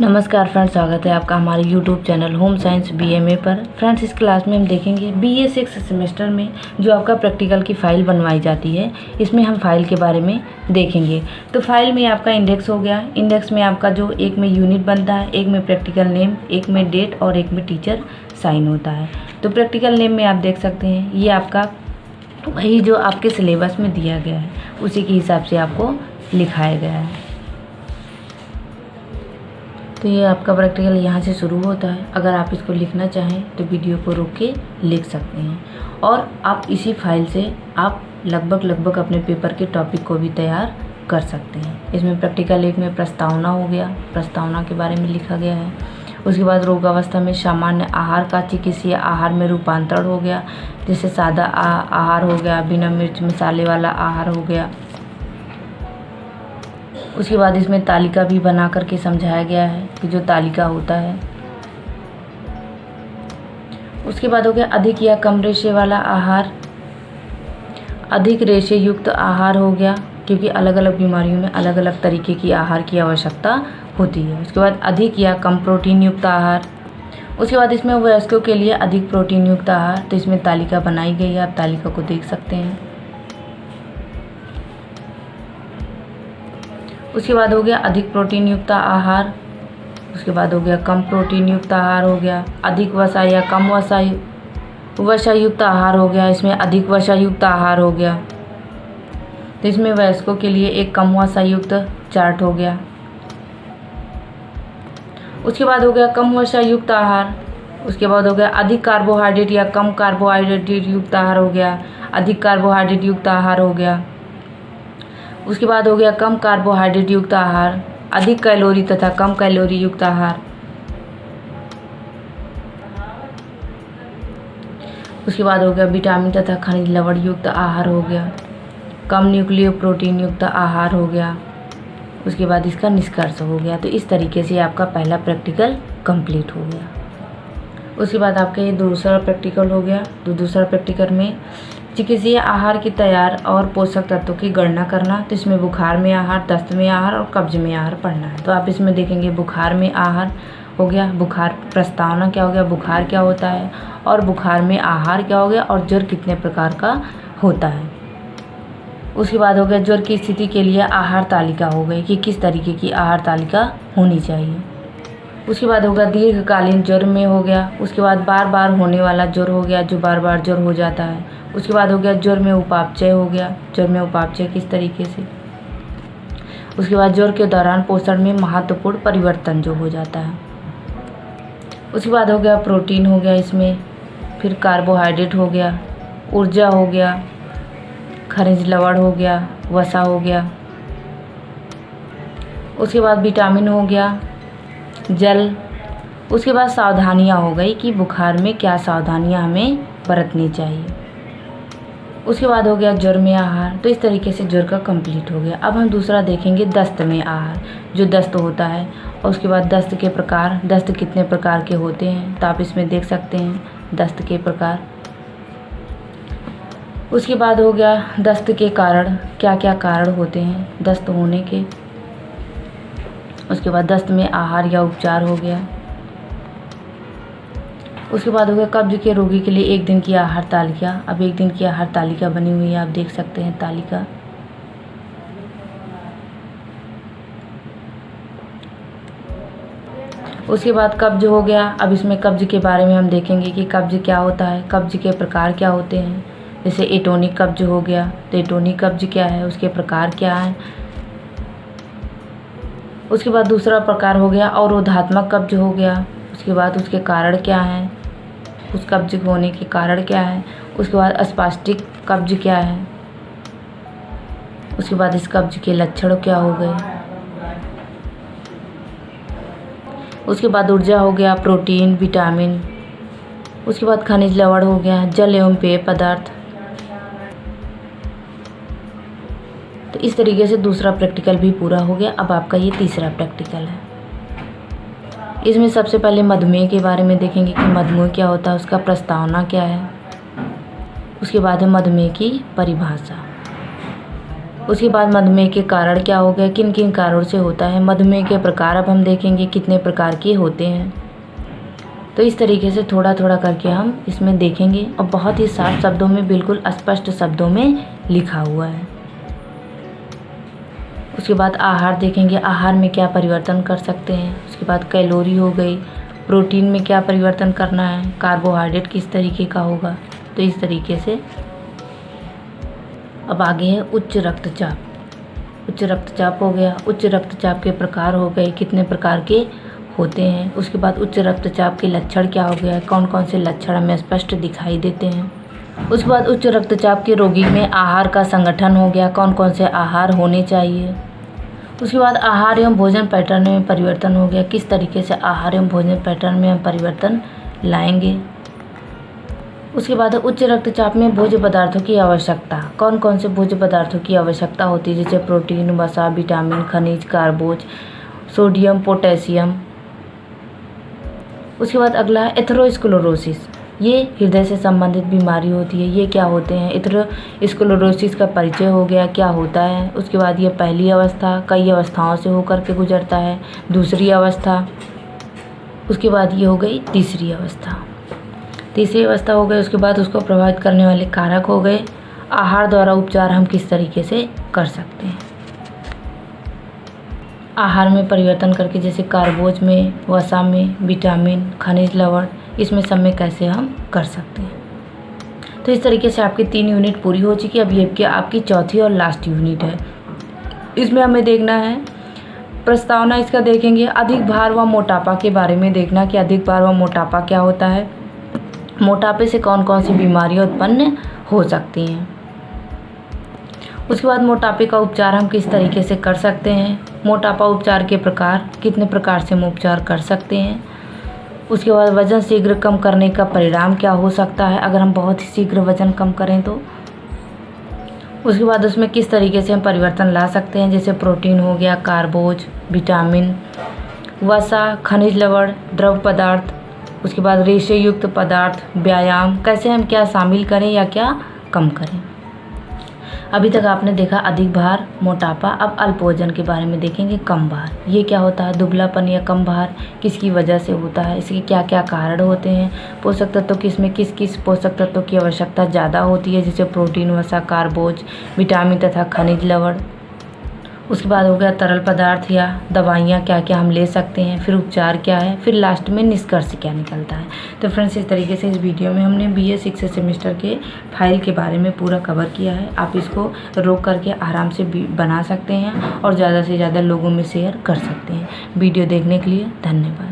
नमस्कार फ्रेंड्स, स्वागत है आपका हमारे YouTube channel home science BMA पर। फ्रेंड्स, इस क्लास में हम देखेंगे BA 6 सेमेस्टर में जो आपका प्रैक्टिकल की फ़ाइल बनवाई जाती है, इसमें हम फाइल के बारे में देखेंगे। तो फाइल में आपका इंडेक्स हो गया। इंडेक्स में आपका जो एक में यूनिट बनता है, एक में प्रैक्टिकल नेम, एक में डेट और एक में टीचर साइन होता है। तो प्रैक्टिकल नेम में आप देख सकते हैं, ये आपका वही जो आपके सिलेबस में दिया गया है उसी के हिसाब से आपको लिखाया गया है। तो ये आपका प्रैक्टिकल यहाँ से शुरू होता है। अगर आप इसको लिखना चाहें तो वीडियो को रोक के लिख सकते हैं, और आप इसी फाइल से आप लगभग अपने पेपर के टॉपिक को भी तैयार कर सकते हैं। इसमें प्रैक्टिकल एक में प्रस्तावना हो गया, प्रस्तावना के बारे में लिखा गया है। उसके बाद रोगावस्था में सामान्य आहार का चिकित्सीय आहार में रूपांतरण हो गया, जैसे सादा आहार हो गया, बिना मिर्च मसाले वाला आहार हो गया। उसके बाद इसमें तालिका भी बना करके समझाया गया है कि जो तालिका होता है। उसके बाद हो गया अधिक या कम रेशे वाला आहार। अधिक रेशे युक्त आहार हो गया, क्योंकि अलग अलग बीमारियों में अलग अलग तरीके की आहार की आवश्यकता होती है। उसके बाद अधिक या कम प्रोटीन युक्त आहार। उसके बाद इसमें वयस्कों के लिए अधिक प्रोटीन युक्त आहार। तो इसमें तालिका बनाई गई है, आप तालिका को देख सकते हैं। उसके बाद हो गया अधिक प्रोटीन युक्त आहार। उसके बाद हो गया कम प्रोटीन युक्त आहार हो गया। अधिक वसा या कम वसा युक्त आहार हो गया। इसमें अधिक वसा युक्त आहार हो गया। तो इसमें वयस्कों के लिए एक कम वसा युक्त चार्ट हो गया। उसके बाद हो गया कम वसा युक्त आहार। उसके बाद हो गया अधिक कार्बोहाइड्रेट या कम कार्बोहाइड्रेट युक्त आहार हो गया। अधिक कार्बोहाइड्रेट युक्त आहार हो गया। उसके बाद हो गया कम कार्बोहाइड्रेट युक्त आहार, अधिक कैलोरी तथा कम कैलोरी युक्त आहार। उसके बाद हो गया विटामिन तथा खनिज लवण युक्त आहार हो गया। कम न्यूक्लियो प्रोटीन युक्त आहार हो गया। उसके बाद इसका निष्कर्ष हो गया। तो इस तरीके से आपका पहला प्रैक्टिकल कंप्लीट हो गया। उसके बाद आपका ये दूसरा प्रैक्टिकल हो गया। तो दूसरा प्रैक्टिकल में चिकित्सीय आहार की तैयार और पोषक तत्वों की गणना करना। तो इसमें बुखार में आहार, दस्त में आहार और कब्ज में आहार पढ़ना है। तो आप इसमें देखेंगे बुखार में आहार हो गया, बुखार प्रस्तावना क्या हो गया, बुखार क्या होता है, और बुखार में आहार क्या हो गया, और ज्वर कितने प्रकार का होता है। उसके बाद हो गया ज्वर की स्थिति के लिए आहार तालिका हो गई कि किस तरीके की आहार तालिका होनी चाहिए। उसके बाद होगा दीर्घकालीन ज्वर में हो गया। उसके बाद बार बार होने वाला ज्वर हो गया, जो बार बार ज्वर हो जाता है। उसके बाद हो गया ज्वर में उपापचय हो गया, ज्वर में उपापचय किस तरीके से। उसके बाद ज्वर के दौरान पोषण में महत्वपूर्ण परिवर्तन जो हो जाता है। उसके बाद हो गया प्रोटीन हो गया इसमें, फिर कार्बोहाइड्रेट हो गया, ऊर्जा हो गया, खनिज लवण हो गया, वसा हो गया। उसके बाद विटामिन हो गया, जल। उसके बाद सावधानियाँ हो गई कि बुखार में क्या सावधानियाँ हमें बरतनी चाहिए। उसके बाद हो गया ज्वर में आहार। तो इस तरीके से ज्वर का कंप्लीट हो गया। अब हम दूसरा देखेंगे दस्त में आहार, जो दस्त होता है। और उसके बाद दस्त के प्रकार, दस्त कितने प्रकार के होते हैं तो आप इसमें देख सकते हैं दस्त के प्रकार। उसके बाद हो गया दस्त के कारण, क्या क्या कारण होते हैं दस्त होने के। उसके बाद दस्त में आहार या उपचार हो गया। उसके बाद हो गया कब्ज के रोगी के लिए एक दिन की आहार तालिका। अब एक दिन की आहार तालिका बनी हुई है, आप देख सकते हैं तालिका। उसके बाद कब्ज हो गया। अब इसमें कब्ज के बारे में हम देखेंगे कि कब्ज क्या होता है, कब्ज के प्रकार क्या होते हैं। जैसे एटोनिक कब्ज हो गया, तो एटोनिक कब्ज क्या है, उसके प्रकार क्या है। उसके बाद दूसरा प्रकार हो गया अवरोधात्मक कब्ज हो गया। उसके बाद उसके कारण क्या हैं, उस कब्ज होने के कारण क्या है। उसके बाद अस्पास्टिक कब्ज क्या है। उसके बाद इस कब्ज के लक्षण क्या हो गए। उसके बाद ऊर्जा हो गया, प्रोटीन, विटामिन। उसके बाद खनिज लवण हो गया, जल एवं पेय पदार्थ। तो इस तरीके से दूसरा प्रैक्टिकल भी पूरा हो गया। अब आपका ये तीसरा प्रैक्टिकल है। इसमें सबसे पहले मधुमेह के बारे में देखेंगे कि मधुमेह क्या होता है, उसका प्रस्तावना क्या है। उसके बाद है मधुमेह की परिभाषा। उसके बाद मधुमेह के कारण क्या हो गया, किन किन कारणों से होता है। मधुमेह के प्रकार अब हम देखेंगे कितने प्रकार के होते हैं। तो इस तरीके से थोड़ा थोड़ा करके हम इसमें देखेंगे और बहुत ही साफ शब्दों में, बिल्कुल स्पष्ट शब्दों में लिखा हुआ है। उसके बाद आहार देखेंगे, आहार में क्या परिवर्तन कर सकते हैं। उसके बाद कैलोरी हो गई, प्रोटीन में क्या परिवर्तन करना है, कार्बोहाइड्रेट किस तरीके का होगा। तो इस तरीके से अब आगे है उच्च रक्तचाप। उच्च रक्तचाप हो गया, उच्च रक्तचाप के प्रकार हो गए, कितने प्रकार के होते हैं। उसके बाद उच्च रक्तचाप के लक्षण क्या हो गया, कौन कौन से लक्षण हमें स्पष्ट दिखाई देते हैं। उसके बाद उच्च रक्तचाप के रोगी में आहार का संगठन हो गया, कौन कौन से आहार होने चाहिए। उसके बाद आहार एवं भोजन पैटर्न में परिवर्तन हो गया, किस तरीके से आहार एवं भोजन पैटर्न में हम परिवर्तन लाएंगे। उसके बाद उच्च रक्तचाप में भोज्य पदार्थों की आवश्यकता, कौन कौन से भोज्य पदार्थों की आवश्यकता होती है, जैसे प्रोटीन, वसा, विटामिन, खनिज, कार्बोज, सोडियम, पोटेशियम। उसके बाद अगला है एथेरोस्क्लेरोसिस, ये हृदय से संबंधित बीमारी होती है। ये क्या होते हैं, एथेरोस्क्लेरोसिस का परिचय हो गया, क्या होता है। उसके बाद ये पहली अवस्था, कई अवस्थाओं से होकर के गुजरता है, दूसरी अवस्था। उसके बाद ये हो गई तीसरी अवस्था। तीसरी अवस्था हो गई, उसके बाद उसको प्रभावित करने वाले कारक हो गए। आहार द्वारा उपचार हम किस तरीके से कर सकते हैं। आहार में परिवर्तन करके, जैसे कार्बोज में, वसा में, विटामिन, खनिज, लवण, इसमें सब में कैसे हम कर सकते हैं। तो इस तरीके से आपकी 3 यूनिट पूरी हो चुकी है। अब ये आपकी चौथी और लास्ट यूनिट है। इसमें हमें देखना है प्रस्तावना, इसका देखेंगे अधिक भार व मोटापा के बारे में देखना कि अधिक भार व मोटापा क्या होता है, मोटापे से कौन कौन सी बीमारियां उत्पन्न हो सकती हैं। उसके बाद मोटापे का उपचार हम किस तरीके से कर सकते हैं, मोटापा उपचार के प्रकार, कितने प्रकार से हम उपचार कर सकते हैं। उसके बाद वज़न शीघ्र कम करने का परिणाम क्या हो सकता है अगर हम बहुत ही शीघ्र वज़न कम करें तो। उसके बाद उसमें किस तरीके से हम परिवर्तन ला सकते हैं, जैसे प्रोटीन हो गया, कार्बोज, विटामिन, वसा, खनिज, लवण, द्रव पदार्थ। उसके बाद रेशे युक्त पदार्थ, व्यायाम, कैसे हम क्या शामिल करें या क्या कम करें। अभी तक आपने देखा अधिक भार, मोटापा। अब अल्प वजन के बारे में देखेंगे, कम भार। ये क्या होता है, दुबलापन या कम भार किसकी वजह से होता है, इसके क्या क्या कारण होते हैं। पोषक तत्व किसमें किस किस पोषक तत्वों की आवश्यकता ज़्यादा होती है, जैसे प्रोटीन, वसा, कार्बोज, विटामिन तथा खनिज, लवण। उसके बाद हो गया तरल पदार्थ या दवाइयाँ क्या क्या हम ले सकते हैं, फिर उपचार क्या है, फिर लास्ट में निष्कर्ष क्या निकलता है। तो फ्रेंड्स, इस तरीके से इस वीडियो में हमने BA 6 सेमेस्टर के फाइल के बारे में पूरा कवर किया है। आप इसको रोक करके आराम से बना सकते हैं और ज़्यादा से ज़्यादा लोगों में शेयर कर सकते हैं। वीडियो देखने के लिए धन्यवाद।